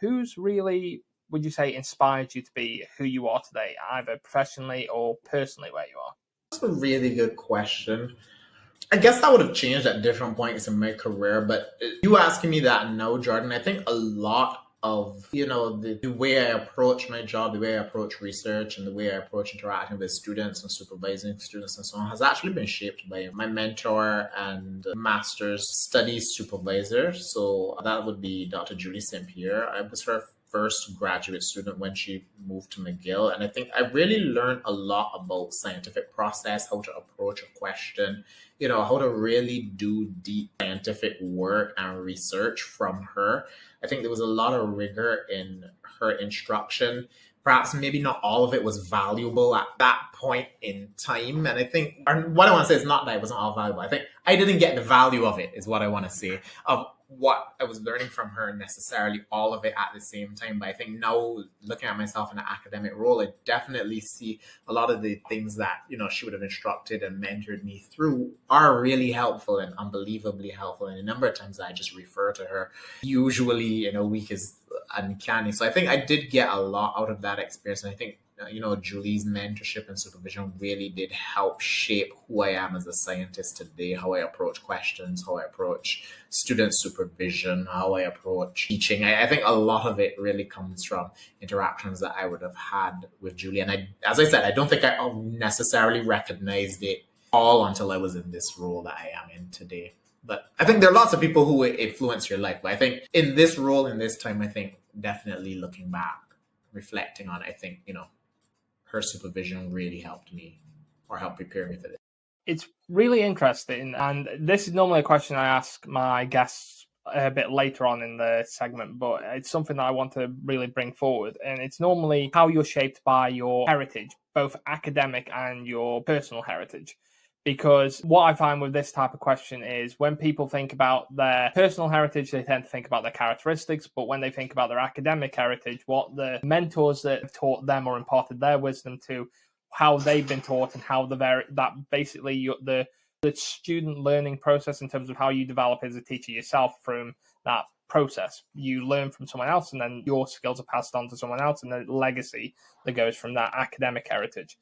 Who's really, would you say, inspired you to be who you are today, either professionally or personally where you are? That's a really good question. I guess that would have changed at different points in my career, but you asking me that now, Jordan, I think a lot of, the way I approach my job, the way I approach research, and the way I approach interacting with students and supervising students and so on has actually been shaped by my mentor and master's studies supervisor. So that would be Dr. Julie St. Pierre. I was her first graduate student when she moved to McGill. And I think I really learned a lot about scientific process, how to approach a question, how to really do deep scientific work and research from her. I think there was a lot of rigor in her instruction. Perhaps maybe not all of it was valuable at that point in time. And I think, or what I want to say is not that it wasn't all valuable. I think I didn't get the value of it, is what I want to say, of what I was learning from her necessarily, all of it at the same time. But I think now, looking at myself in an academic role, I definitely see a lot of the things that, she would have instructed and mentored me through are really helpful and unbelievably helpful. And a number of times I just refer to her, usually in a week, is uncanny. So I think I did get a lot out of that experience. And I think Julie's mentorship and supervision really did help shape who I am as a scientist today, how I approach questions, how I approach student supervision, how I approach teaching. I think a lot of it really comes from interactions that I would have had with Julie. And as I said, I don't think I necessarily recognized it all until I was in this role that I am in today. But I think there are lots of people who influence your life. But I think in this role, in this time, I think definitely looking back, reflecting on it, I think, her supervision really helped me, or helped prepare me for this. It's really interesting, and this is normally a question I ask my guests a bit later on in the segment, but it's something that I want to really bring forward, and it's normally how you're shaped by your heritage, both academic and your personal heritage. Because what I find with this type of question is when people think about their personal heritage, they tend to think about their characteristics. But when they think about their academic heritage, what the mentors that have taught them or imparted their wisdom to, how they've been taught, and how that basically the student learning process in terms of how you develop as a teacher yourself from that process. You learn from someone else, and then your skills are passed on to someone else, and the legacy that goes from that academic heritage.